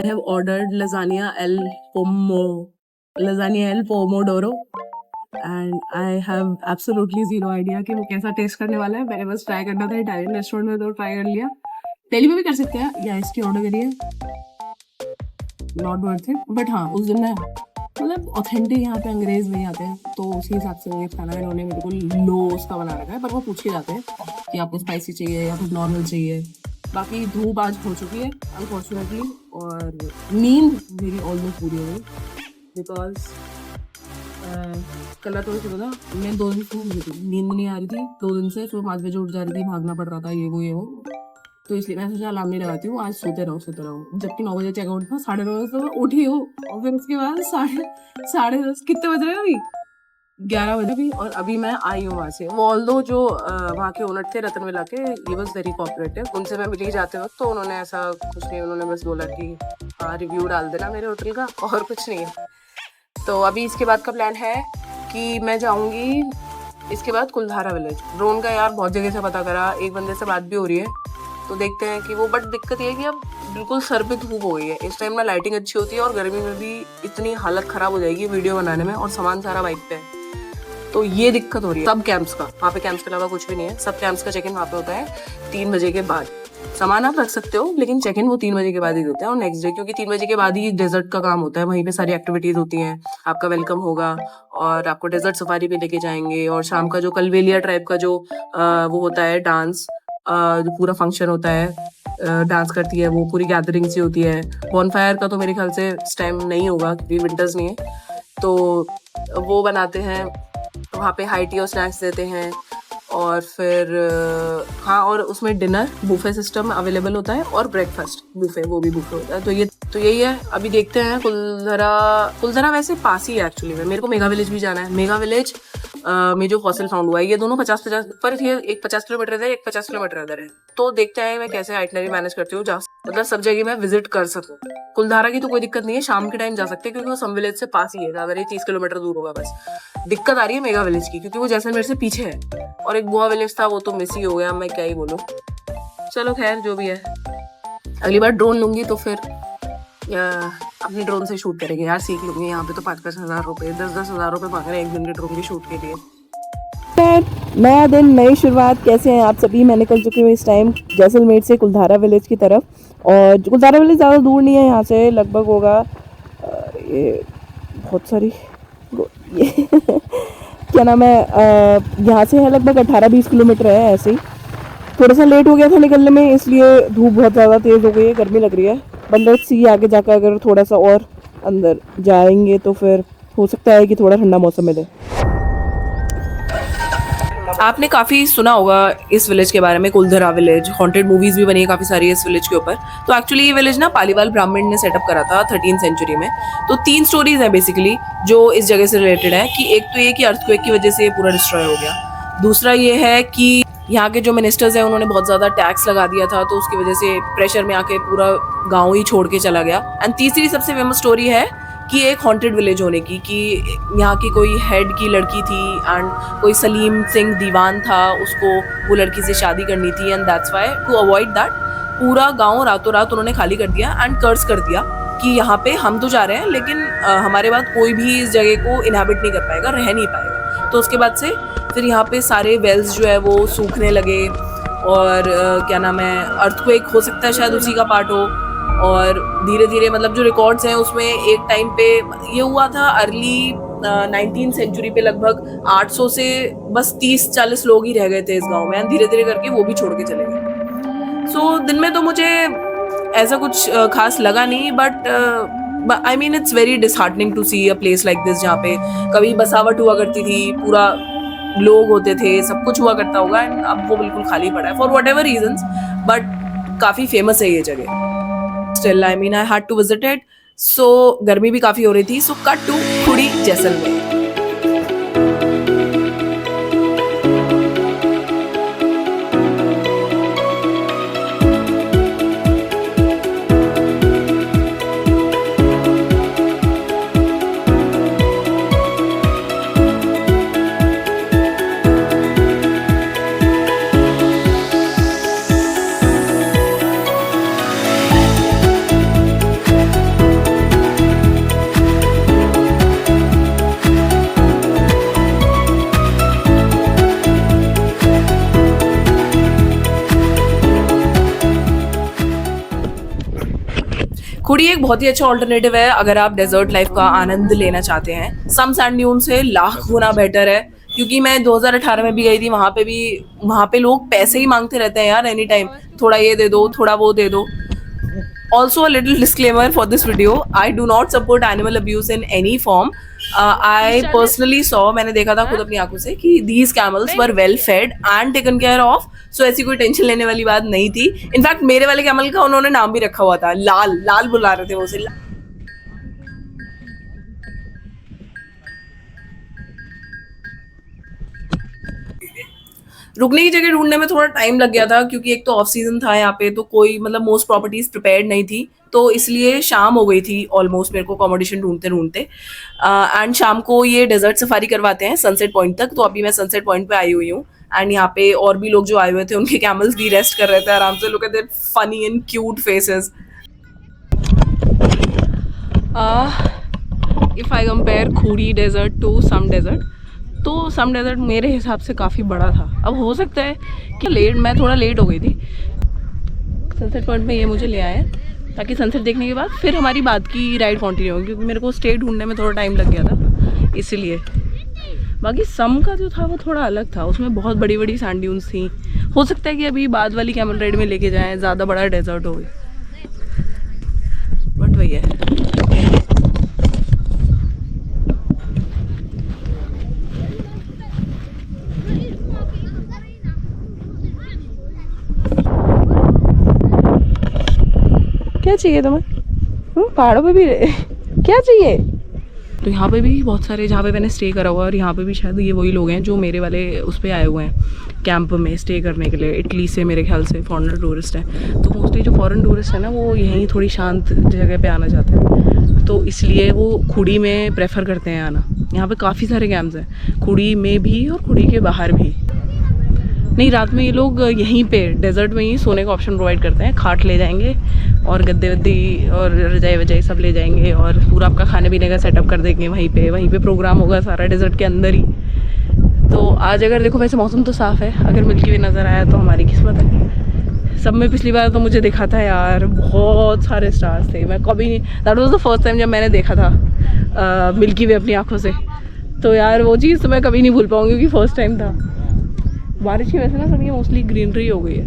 I have ordered lasagna el pomodoro and I have absolutely zero idea कि वो कैसा test करने वाला है. मैंने बस ट्राई करना था इटालियन रेस्टोरेंट में, तो ट्राई कर लिया. दिल्ली में भी कर सकते हैं या इसकी ऑर्डर करिए. Not worth it. बट हाँ, उस दिन ना मतलब ऑथेंटिक यहाँ पे अंग्रेज नहीं आते हैं, तो उसी हिसाब से ये खाना इन्होंने बिल्कुल लो उसका बना रखा है. पर वो पूछ के जाते हैं कि आपको स्पाइसी चाहिए या कुछ नॉर्मल चाहिए. बाकी धूप आज हो चुकी है अनफॉर्चुनेटली, और नींद मेरी ऑलमोस्ट पूरी हो गई बिकॉज कल रात थोड़ी सुबह था. मैं 2 दिन सो गई थी, नींद नहीं आ रही थी 2 दिन से. सुबह 5 बजे उठ जा रही थी, भागना पड़ रहा था, ये वो. तो इसलिए मैं सोचा अलार्म नहीं लगाती हूँ, आज सोते रहो. जबकि 9 बजे चेकआउट था, 9:30 तो मैं उठी हूँ. और फिर उसके बाद 10:30 कितने बज रहे हैं अभी? 11 बजे भी. और अभी मैं आई हूँ वहाँ से. वो ऑल्दो जो वहाँ के ओनर थे रतन विला के, ये वॉज वेरी कोऑपरेटिव. उनसे मैं मिली जाते वक्त, तो उन्होंने ऐसा कुछ नहीं, उन्होंने बस बोला कि हाँ रिव्यू डाल देना मेरे होटल का, और कुछ नहीं है. तो अभी इसके बाद का प्लान है कि मैं जाऊँगी इसके बाद कुलधारा विलेज. ड्रोन का यार बहुत जगह से पता करा, एक बंदे से बात भी हो रही है, तो देखते हैं कि वो. बट दिक्कत ये है कि अब बिल्कुल सर पे धूप हो गई है. इस टाइम ना लाइटिंग अच्छी होती है, और गर्मी में भी इतनी हालत ख़राब हो जाएगी वीडियो बनाने में, और सामान सारा बाइक पे है. तो ये दिक्कत हो रही है सब कैंप्स का. वहाँ पे कैंप्स के अलावा कुछ भी नहीं है. सब कैंप्स का चेक इन वहाँ पे होता है 3 बजे के बाद. सामान आप रख सकते हो, लेकिन चेक इन वो 3 बजे के बाद ही देते हैं. और नेक्स्ट डे, क्योंकि 3 बजे के बाद ही डेजर्ट का काम होता है, वहीं पे सारी एक्टिविटीज होती हैं. आपका वेलकम होगा, और आपको डेजर्ट सफारी पे लेके जाएंगे. और शाम का जो कलवेलिया ट्राइब का जो वो होता है डांस, जो पूरा फंक्शन होता है, डांस करती है वो, पूरी गैदरिंग सी होती है. बॉनफायर का तो मेरे ख्याल से इस टाइम नहीं होगा क्योंकि विंटर्स नहीं है, तो वो बनाते हैं. वहाँ पे हाई टी और स्नैक्स देते हैं. और फिर हाँ, और उसमें डिनर बुफे सिस्टम अवेलेबल होता है, और ब्रेकफास्ट बुफे, वो भी बुफे होता है. तो यही है. अभी देखते हैं. कुलधरा वैसे पास ही है एक्चुअली में. मेरे को मेगा विलेज भी जाना है. मेगा विलेज में जो फॉसिल फाउंड हुआ है, ये दोनों 50-50 पर ये, एक 50 किलोमीटर इधर, एक 50 किलोमीटर इधर है. तो देखते हैं मैं कैसे आइटनरी मैनेज करती हूँ, मतलब सब जगह मैं विजिट कर सकूँ. कुलधारा की तो कोई दिक्कत नहीं है, शाम के टाइम जा सकते हैं क्योंकि वो सम विलेज से पास ही है. अगर ये 30 किलोमीटर दूर होगा बस. दिक्कत आ रही है मेगा विलेज की, क्योंकि वो जैसलमेर से पीछे है, और एक गोवा विलेज था, वो तो मिस ही हो गया. मैं क्या ही बोलूँ. चलो खैर, जो भी है. अगली बार ड्रोन लूंगी तो फिर अपने ड्रोन से शूट करेंगे यार, सीख लूंगी. यहाँ पे तो 5-5 हज़ार रुपये, 10-10 हज़ार रुपये मांग रहे हैं एक दिन के ड्रोन की शूट के लिए. नया दिन, नई शुरुआत. कैसे हैं आप सभी? मैं निकल चुकी हूँ इस टाइम जैसलमेर से कुलधारा विलेज की तरफ. और कुलधारा विलेज ज़्यादा दूर नहीं है यहाँ से, लगभग होगा ये बहुत सारी ये क्या नाम है, यहाँ से है लगभग 18-20 किलोमीटर है. ऐसे ही थोड़ा सा लेट हो गया था निकलने में, इसलिए धूप बहुत ज़्यादा तेज़ हो गई है, गर्मी लग रही है. बट लेट्स सी, आगे जाकर अगर थोड़ा सा और अंदर जाएंगे तो फिर हो सकता है कि थोड़ा ठंडा मौसम मिले. आपने काफ़ी सुना होगा इस विलेज के बारे में, कुलधरा विलेज. हॉन्टेड मूवीज भी बनी है काफ़ी सारी इस विलेज के ऊपर. तो एक्चुअली ये विलेज ना पालीवाल ब्राह्मण ने सेटअप करा था 13th सेंचुरी में. तो 3 स्टोरीज हैं बेसिकली जो इस जगह से रिलेटेड है. कि एक तो ये कि अर्थक्वेक की वजह से ये पूरा डिस्ट्रॉय हो गया. दूसरा ये है कि यहाँ के जो मिनिस्टर्स हैं उन्होंने बहुत ज़्यादा टैक्स लगा दिया था, तो उसकी वजह से प्रेशर में आके पूरा गाँव ही छोड़ के चला गया. एंड तीसरी सबसे फेमस स्टोरी है कि एक हॉन्टेड विलेज होने की, कि यहाँ की कोई हेड की लड़की थी, एंड कोई सलीम सिंह दीवान था, उसको वो लड़की से शादी करनी थी. And that's why, to avoid that, पूरा गांव रातों रात उन्होंने खाली कर दिया एंड कर्ज कर दिया कि यहाँ पे हम तो जा रहे हैं, लेकिन हमारे बाद कोई भी इस जगह को इनहैबिट नहीं कर पाएगा, रह नहीं पाएगा. तो उसके बाद से फिर यहाँ पे सारे वेल्स जो है वो सूखने लगे. और क्या नाम है, अर्थक्वेक हो सकता है शायद उसी का पार्ट हो. और धीरे धीरे मतलब जो रिकॉर्ड्स हैं उसमें एक टाइम पे ये हुआ था अर्ली 19th सेंचुरी पे, लगभग 800 से बस 30-40 लोग ही रह गए थे इस गांव में. धीरे धीरे करके वो भी छोड़ के चले गए. सो दिन में तो मुझे ऐसा कुछ खास लगा नहीं, but I mean it's very disheartening to see a place like this, जहाँ पे कभी बसावट हुआ करती थी, पूरा लोग होते थे, सब कुछ हुआ करता होगा. एंड अब वो बिल्कुल खाली पड़ा है for whatever reasons. But काफ़ी फेमस है ये जगह. Still, I mean, I had to visit it. So गर्मी भी काफी हो रही थी. So cut to खुड़ी Jaisalmer. खुड़ी एक बहुत ही अच्छा ऑल्टरनेटिव है अगर आप डेजर्ट लाइफ का आनंद लेना चाहते हैं। सम सैंड ड्यून से लाख गुना बेटर है, क्योंकि मैं 2018 में भी गई थी, वहाँ पे लोग पैसे ही मांगते रहते हैं यार एनी टाइम, थोड़ा ये दे दो, थोड़ा वो दे दो। Also, a little disclaimer for this video: I do not support animal abuse in any form. I personally saw, मैंने देखा था खुद अपनी आंखों से कि these camels were well fed and taken care of. So ऐसी कोई टेंशन लेने वाली बात नहीं थी। इनफैक्ट मेरे वाले कैमल का उन्होंने नाम भी रखा हुआ था, लाल लाल बुला रहे थे वो उसे। रुकने की जगह ढूंढने में थोड़ा टाइम लग गया था, क्योंकि एक तो ऑफ सीजन था यहाँ पे, तो कोई मतलब मोस्ट प्रॉपर्टीज प्रिपेयर्ड नहीं थी, तो इसलिए शाम हो गई थी ऑलमोस्ट मेरे को अकोमोडेशन ढूंढते ढूंढते। एंड शाम को ये डेजर्ट सफारी करवाते हैं सनसेट पॉइंट तक, तो अभी मैं सनसेट पॉइंट पे आई हुई हूँ। एंड यहाँ पे और भी लोग जो आए हुए थे उनके कैमल्स भी रेस्ट कर रहे थे आराम से। Look at their funny and cute faces. If I compare Khuri desert to Sam desert, तो सम डेजर्ट मेरे हिसाब से काफ़ी बड़ा था। अब हो सकता है कि मैं थोड़ा लेट हो गई थी। सनसेट पॉइंट में ये मुझे ले आए ताकि सनसेट देखने के बाद फिर हमारी बात की राइड कंटिन्यू हो, क्योंकि मेरे को स्टे ढूंढने में थोड़ा टाइम लग गया था इसलिए। बाकी सम का जो था वो थोड़ा अलग था, उसमें बहुत बड़ी बड़ी सैंड ड्यून्स थी। हो सकता है कि अभी बाद वाली कैमल राइड में लेके जाएँ, ज़्यादा बड़ा डेजर्ट हो, बट वही है। क्या चाहिए तुम्हें? पहाड़ों पे भी क्या चाहिए? तो यहाँ पे भी बहुत सारे, जहाँ पे मैंने स्टे करा हुआ है, और यहाँ पे भी शायद ये वही लोग हैं जो मेरे वाले उस पर आए हुए हैं कैंप में स्टे करने के लिए। इटली से मेरे ख्याल से फॉरेनर टूरिस्ट हैं, तो मोस्टली जो फॉरेन टूरिस्ट है ना वो यहीं थोड़ी शांत जगह पे आना चाहते हैं, तो इसलिए वो खुड़ी में प्रेफर करते हैं आना। यहाँ पे काफ़ी सारे कैंप्स हैं, खुड़ी में भी और खुड़ी के बाहर भी। नहीं, रात में ये लोग यहीं पे डेजर्ट में ही सोने का ऑप्शन प्रोवाइड करते हैं। खाट ले जाएंगे और गद्दे वद्दी और रजाई वजाई सब ले जाएंगे, और पूरा आपका खाने पीने का सेटअप कर देंगे वहीं पे प्रोग्राम होगा सारा डेजर्ट के अंदर ही। तो आज अगर देखो, वैसे मौसम तो साफ़ है, अगर मिल्की वे नज़र आया तो हमारी किस्मत है। सब में पिछली बार तो मुझे देखा था यार, बहुत सारे स्टार्स थे। मैं कभी नहीं, that was the first time जब मैंने देखा था मिल्की वे अपनी आँखों से, तो यार वो चीज़ तो मैं कभी नहीं भूल पाऊँगी, क्योंकि फर्स्ट टाइम था। बारिश की वजह से ना सब ये मोस्टली ग्रीनरी हो गई है।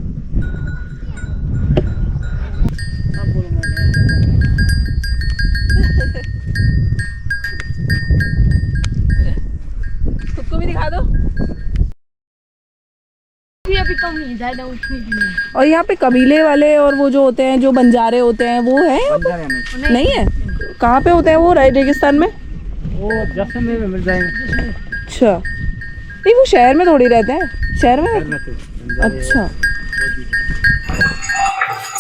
खुद को भी दिखा दो। अभी कम नहीं, ज़्यादा उठने की नहीं। और यहाँ पे कबीले वाले और वो जो होते हैं, जो बंजारे होते हैं, वो है नहीं है? कहाँ पे होते हैं वो? रेगिस्तान में? वो जैसलमेर में मिल जाएंगे। अच्छा, नहीं वो शहर में थोड़ी रहते हैं, शहर में। अच्छा।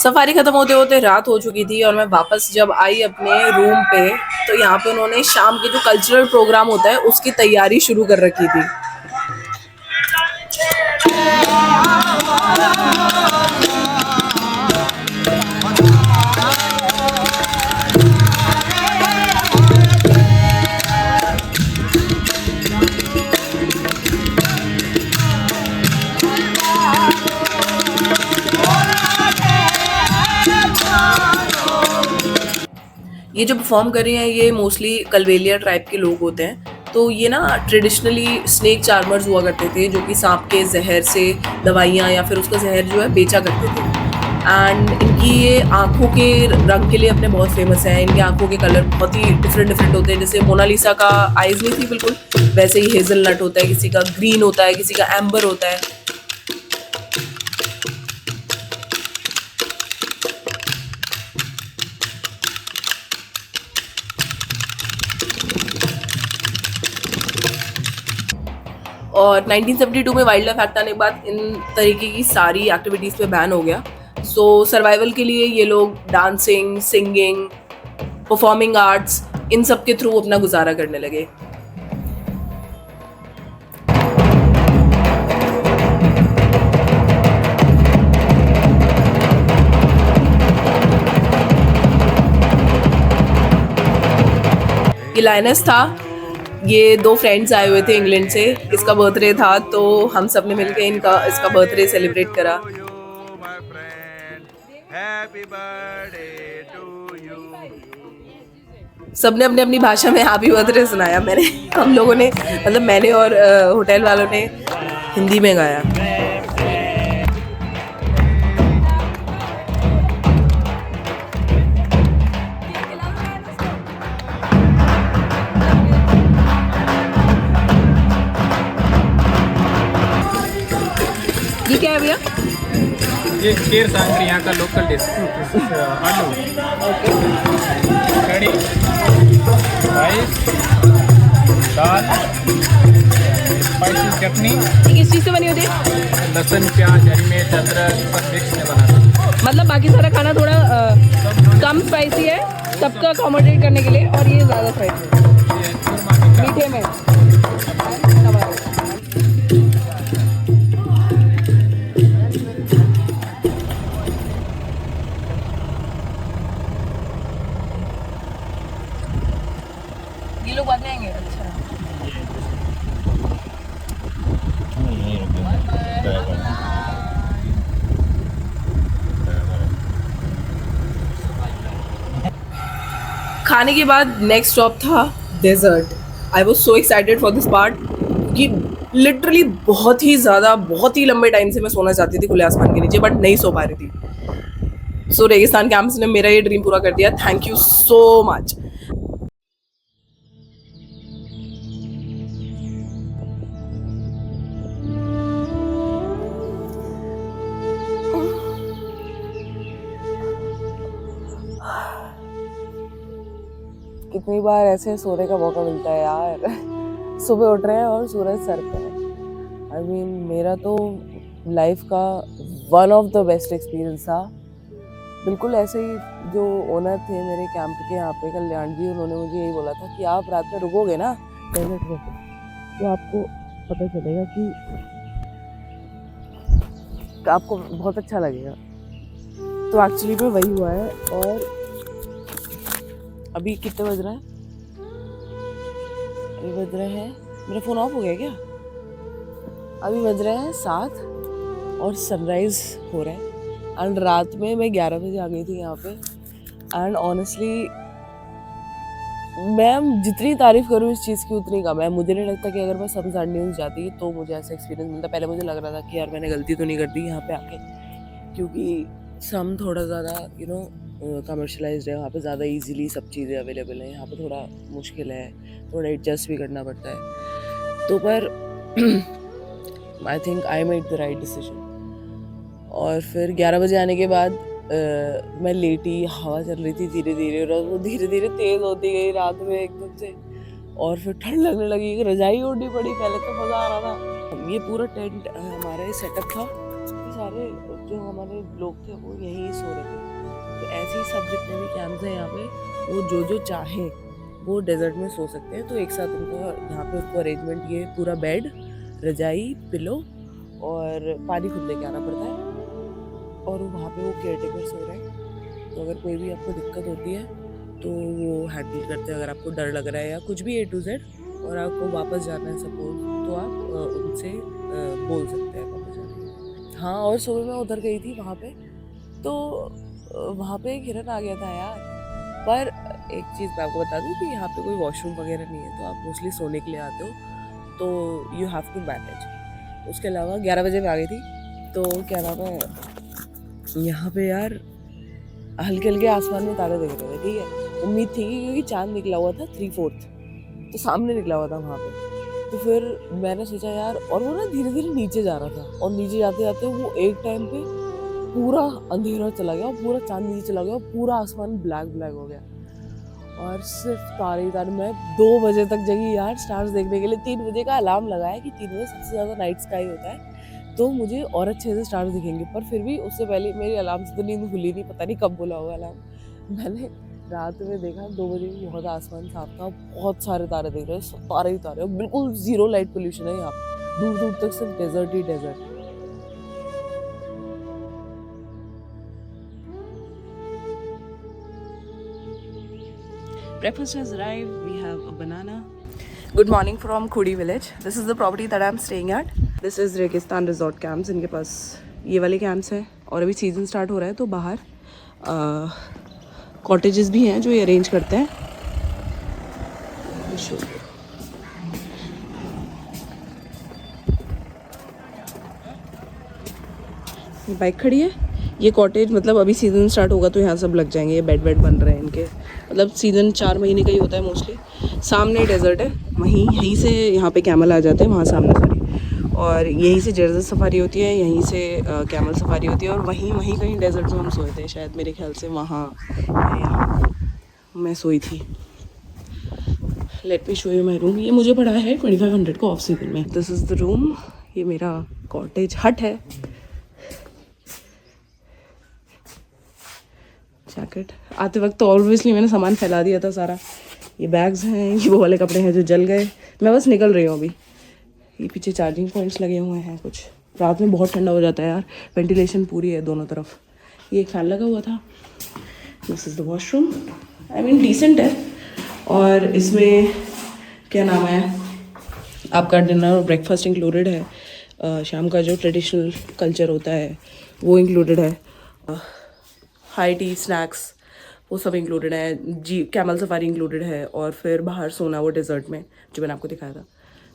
सफारी खत्म होते होते रात हो चुकी थी, और मैं वापस जब आई अपने रूम पे, तो यहाँ पे उन्होंने शाम के जो कल्चरल प्रोग्राम होता है उसकी तैयारी शुरू कर रखी थी। ये जो परफॉर्म कर रहे हैं ये मोस्टली कलवेलिया ट्राइब के लोग होते हैं। तो ये ना ट्रेडिशनली स्नेक चार्मर्स हुआ करते थे, जो कि सांप के जहर से दवाइयाँ या फिर उसका जहर जो है बेचा करते थे। एंड इनकी ये आँखों के रंग के लिए अपने बहुत फेमस है। इनके आँखों के कलर बहुत ही डिफरेंट होते हैं। जैसे मोनालिसा का आइज़ नहीं थी बिल्कुल, वैसे ही हेज़लनट होता है, किसी का ग्रीन होता है, किसी का एम्बर होता है। और 1972 में वाइल्ड लाइफ एक्ट आने के बाद इन तरीके की सारी एक्टिविटीज़ पे बैन हो गया। सो सर्वाइवल के लिए ये लोग डांसिंग, सिंगिंग, परफॉर्मिंग आर्ट्स, इन सब के थ्रू अपना गुजारा करने लगे। ये लाइनस था, ये दो फ्रेंड्स आए हुए थे इंग्लैंड से, इसका बर्थडे था, तो हम सब ने मिलकर इसका बर्थडे सेलिब्रेट करा। Happy birthday to you. सबने अपनी अपनी भाषा में हैप्पी बर्थडे सुनाया। हम लोगों ने मतलब मैंने और होटल वालों ने हिंदी में गाया। ये क्या है भैया? ये शेर सांगरी यहाँ का लोकल डिश आलू कड़ी राइस दाल स्पाइसी चटनी। किस चीज़ से बनी होती है? लहसुन प्याज हरी मिर्च अदरक सब मिक्स में बनाते हैं। मतलब बाकी सारा खाना थोड़ा कम स्पाइसी है सबका अकोमोडेट करने के लिए, और ये ज़्यादा स्पाइसी है ये चूरमा मीठा। मीठे में। ये लोग बाद में आएंगे। अच्छा, खाने के बाद नेक्स्ट स्टॉप था dessert. I was so excited for this part कि लिटरली बहुत ही लंबे टाइम से मैं सोना चाहती थी खुले आसमान के नीचे, बट नहीं सो पा रही थी। सो रेगिस्तान कैंप्स ने मेरा ये ड्रीम पूरा कर दिया। Thank you so much. कितनी बार ऐसे सोने का मौका मिलता है यार। सुबह उठ रहे हैं और सूरज सर पे है। आई मीन मेरा तो लाइफ का one of the best experience था। बिल्कुल ऐसे ही जो ओनर थे मेरे कैंप के यहाँ पे, कल्याण जी, उन्होंने मुझे यही बोला था कि आप रात में रुकोगे ना डेजर्ट में तो आपको पता चलेगा कि आपको बहुत अच्छा लगेगा। तो एक्चुअली में वही हुआ है। और अभी कितने बज रहा है? अभी बज रहे हैं, मेरा फ़ोन ऑफ हो गया क्या? अभी बज रहे हैं 7 और सनराइज़ हो रहा है। एंड रात में मैं 11 बजे आ गई थी यहाँ पे। एंड ऑनेस्टली मैं जितनी तारीफ़ करूँ इस चीज़ की उतनी कम है। मुझे नहीं लगता कि अगर मैं सनसेट न्यूज़ जाती तो मुझे ऐसा एक्सपीरियंस मिलता। पहले मुझे लग रहा था कि यार मैंने गलती तो नहीं कर दी यहाँ पे आके, क्योंकि सम थोड़ा ज़्यादा कमर्शलाइज्ड है। वहाँ पे ज़्यादा इजीली सब चीज़ें अवेलेबल हैं। यहाँ पे थोड़ा मुश्किल है, थोड़ा एडजस्ट भी करना पड़ता है। तो पर I think I made the right decision. और फिर 11 बजे आने के बाद मैं लेटी, हवा चल रही थी धीरे धीरे, और वो धीरे धीरे तेज़ होती गई रात में एकदम से। और फिर ठंड लगने लगी, रजाई ओढ़नी पड़ी। पहले तो मज़ा आ रहा था। ये पूरा टेंट हमारा सेटअप था। सारे जो हमारे लोग थे वो यहीं सो रहे थे। तो ऐसे ही सब जितने भी कैंप्स हैं यहाँ पे, वो जो चाहें वो डेजर्ट में सो सकते हैं। तो एक साथ उनको यहाँ पे उसको अरेंजमेंट, ये पूरा बेड, रजाई, पिलो और पानी खुद लेके आना पड़ता है। और वहाँ पे वो केयर टेकर सो रहे हैं। तो अगर कोई भी आपको दिक्कत होती है तो वो हैंडल करते हैं। अगर आपको डर लग रहा है या कुछ भी A to Z और आपको वापस जाना है सपोज, तो आप उनसे बोल सकते हैं वापस जाने के। हाँ, और सुबह मैं उधर गई थी वहाँ पे, तो वहाँ पे एक हिरन आ गया था यार। पर एक चीज़ मैं आपको बता दूँ कि यहाँ पे कोई वॉशरूम वगैरह नहीं है, तो आप मोस्टली सोने के लिए आते हो, तो यू हैव टू मैनेज। उसके अलावा 11 बजे मैं आ गई थी। तो क्या नाम है, यहाँ पे यार हल्के हल्के आसमान में तारे दिख रहे थे, ठीक है। उम्मीद थी कि क्योंकि चांद निकला हुआ था 3/4, तो सामने निकला हुआ था वहाँ पे। तो फिर मैंने सोचा यार, और वो ना धीरे धीरे नीचे जा रहा था, और नीचे जाते जाते वो एक टाइम पे पूरा अंधेरा चला गया, पूरा चांद नीचे चला गया, पूरा आसमान ब्लैक ब्लैक हो गया, और सिर्फ तारे ही तारे। मैं 2 बजे तक जगी यार स्टार्स देखने के लिए। 3 बजे का अलार्म लगाया कि 3 बजे सबसे ज़्यादा नाइट स्काई होता है, तो मुझे और अच्छे से स्टार्स दिखेंगे। पर फिर भी उससे पहले मेरी अलार्म से तो नींद खुली नहीं, पता नहीं कब बोला होगा अलार्म। मैंने रात में देखा 2 बजे बहुत आसमान साफ था, बहुत सारे तारे दिख रहे, तारे ही तारे, बिल्कुल जीरो लाइट पोल्यूशन है यहाँ पे, दूर दूर तक सिर्फ डेजर्ट ही desert. Breakfast has arrived. We have a banana. Good morning from Khudi village. This is the property that I'm staying at. This is Registan Resort Camps. इनके पास ये वाले कैंप्स हैं, और अभी सीज़न स्टार्ट हो रहा है तो बाहर कॉटेजेस भी हैं जो ये अरेंज करते हैं। Show you. बाइक खड़ी है। ये कॉटेज मतलब अभी सीज़न स्टार्ट होगा तो यहाँ सब लग जाएंगे, ये बेड वेड बन रहे हैं इनके, मतलब सीज़न 4 महीने का ही होता है मोस्टली। सामने डेजर्ट है, यहीं से यहाँ पे कैमल आ जाते हैं, वहाँ सामने सॉरी, और यहीं से जर्जर सफारी होती है, यहीं से कैमल सफारी होती है, और वहीं कहीं डेजर्ट में हम सोए थे शायद, मेरे ख्याल से वहाँ मैं सोई थी। Let me show you my room. ये मुझे पड़ा है 2500 को ऑफ सीजन में। दिस इज़ द रूम, ये मेरा कॉटेज हट है। जैकेट आते वक्त तो ऑब्वियसली मैंने सामान फैला दिया था सारा। ये बैग्स हैं, ये वो वाले कपड़े हैं जो जल गए, मैं बस निकल रही हूँ अभी। ये पीछे चार्जिंग पॉइंट्स लगे हुए हैं कुछ। रात में बहुत ठंडा हो जाता है यार, वेंटिलेशन पूरी है दोनों तरफ। ये एक फ़ैन लगा हुआ था। This is the washroom, I mean decent है। और इसमें क्या नाम है, आपका डिनर और ब्रेकफास्ट इंक्लूडेड है। शाम का जो ट्रेडिशनल कल्चर होता है वो इंक्लूडेड है। हाई टी स्नैक्स वो सब इंक्लूडेड है जी। कैमल सफारी इंक्लूडेड है, और फिर बाहर सोना वो डेजर्ट में जो मैंने आपको दिखाया था।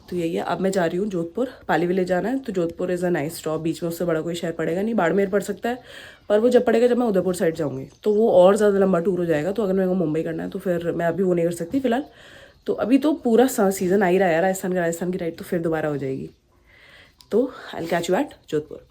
तो यही है। अब मैं जा रही हूँ जोधपुर, पाली विलेज जाना है। तो Jodhpur is a nice stop, बीच में उससे बड़ा कोई शहर पड़ेगा नहीं। बाड़मेर पड़ सकता है, पर वो जब पड़ेगा जब मैं उदयपुर साइड जाऊँगी, तो वो और ज़्यादा लंबा टूर हो जाएगा। तो अगर मेरे को मुंबई करना है तो फिर मैं अभी वो नहीं कर सकती फ़िलहाल। तो अभी तो पूरा सीज़न आ ही रहा है राजस्थान की राइड, तो फिर दोबारा हो जाएगी। तो I will catch you at Jodhpur.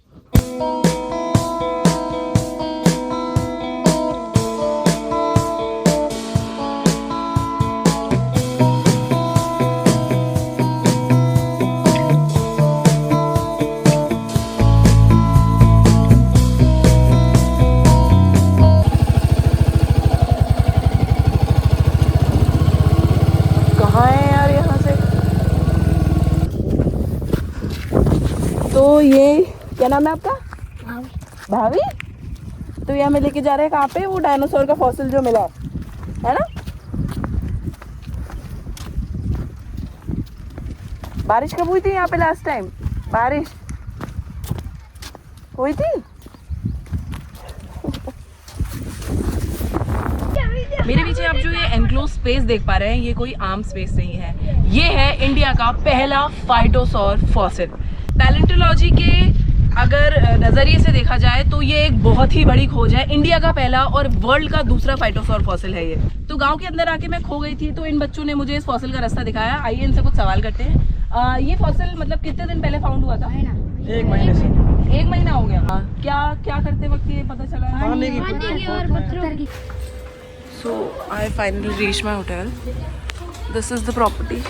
तो ये क्या नाम है आपका? भाभी। तो ये हमें लेके जा रहे हैं कहाँ पे? वो डायनासोर का फॉसिल जो मिला है ना। बारिश कब हुई थी यहाँ पे लास्ट टाइम? बारिश हुई थी? मेरे पीछे आप जो ये एनक्लोज स्पेस देख पा रहे हैं, ये कोई आम स्पेस नहीं है। ये है इंडिया का पहला फाइटोसॉर फॉसिल। पैलेंटोलॉजी के अगर नज़रिए से देखा जाए तो ये एक बहुत ही बड़ी खोज है। इंडिया का पहला और वर्ल्ड का दूसरा फाइटोसॉर फॉसिल है ये। तो गांव के अंदर आके मैं खो गई थी, तो इन बच्चों ने मुझे इस फॉसिल का रास्ता दिखाया। आइए इनसे कुछ सवाल करते हैं। ये फॉसिल मतलब कितने दिन पहले फाउंड हुआ था? 1 महीने से। 1 महीना हो गया। क्या करते वक्त ये पता चला? So I finally reached my hotel. This is the property.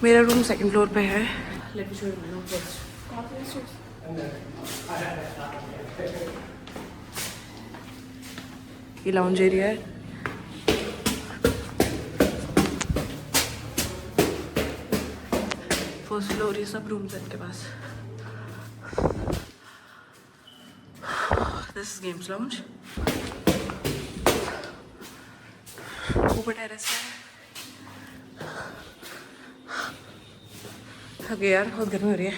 मेरा रूम 2nd फ्लोर पे है। Let me show you my room first. ये लाउंज एरिया है। फर्स्ट फ्लोर, ये सब रूम्स हैं इनके पास। This is games lounge. ऊपर टेरेस है। ओके यार, बहुत गर्मी हो रही है।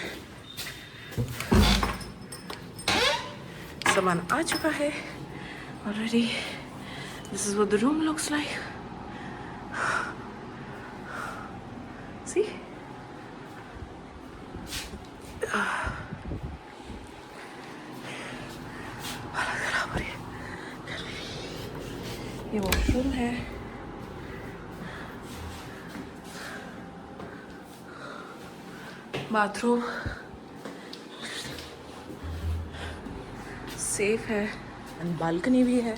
सामान आ चुका है already. This is what the room looks like. See, ये वॉशरूम है। बाथरूम सेफ है एंड बालकनी भी है।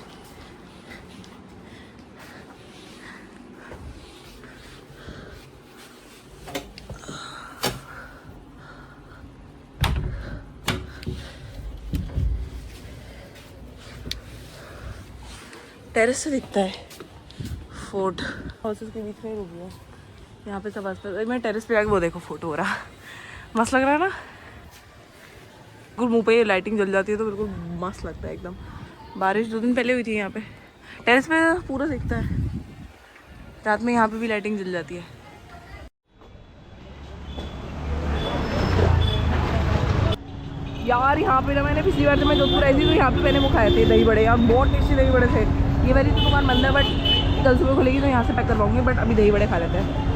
टेरेस से दिखता है फोर्ट। हाउसेस के बीच में रुक गया यहाँ पे सब आसपास। मैं टेरेस पे आके वो देखो फोटो हो रहा, मस्त लग रहा है ना। बिल्कुल मुँह पे लाइटिंग जल जाती है तो बिल्कुल मस्त लगता है एकदम। बारिश 2 दिन पहले हुई थी यहाँ पे। टेरेस पे पूरा दिखता है, रात में यहाँ पे भी लाइटिंग जल जाती है। यार यहाँ पे ना मैंने पिछली बार जब मैं जोधपुर आई थी तो यहाँ पे मैंने वो खाए थे दही बड़े यार, बहुत टेस्टी दही बड़े थे। ये वाली तो दुकान बंद है बट कल सुबह खुलेगी तो यहाँ से पैक करवाऊंगी, बट अभी दही बड़े खा लेते हैं।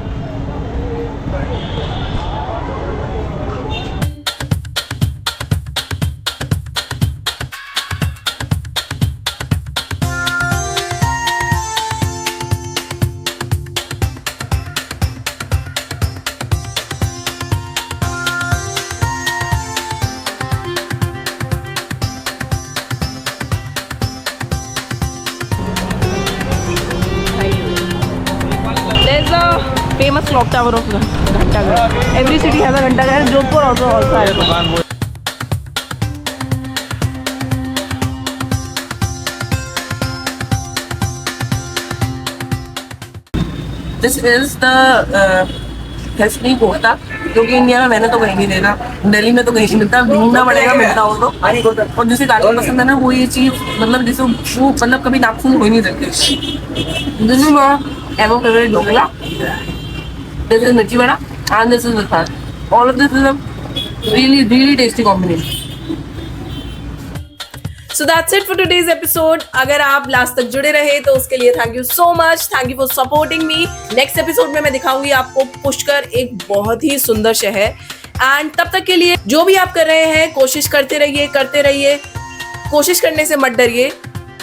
There's a famous clock tower of Ghantaghar. Every city has a Ghantaghar. Jodhpur also has one. दुकान वो दिस इज द खसनी कोफ्ता, जो कि इंडिया में मैंने तो कहीं नहीं देखा, दिल्ली में तो कहीं नहीं मिलता, ढूंढना पड़ेगा मिलता हो तो। और जिसे काटना पसंद है ना वो ये चीज मतलब जिसे वो मतलब कभी नाखून हो ही नहीं सकते। This is my ever favourite dhokla, this is मिर्ची वड़ा एंड दिस इज विसार। All of this is a really really tasty combination. So that's it for today's episode. अगर आप लास्ट तक जुड़े रहे तो उसके लिए thank you so much, thank you for supporting me. Next episode में मैं दिखाऊंगी आपको पुष्कर, एक बहुत ही सुंदर शहर। एंड तब तक के लिए जो भी आप कर रहे हैं कोशिश करते रहिए, कोशिश करने से मत डरिए,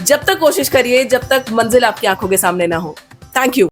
जब तक कोशिश करिए जब तक मंजिल आपकी आंखों के सामने ना हो। Thank you.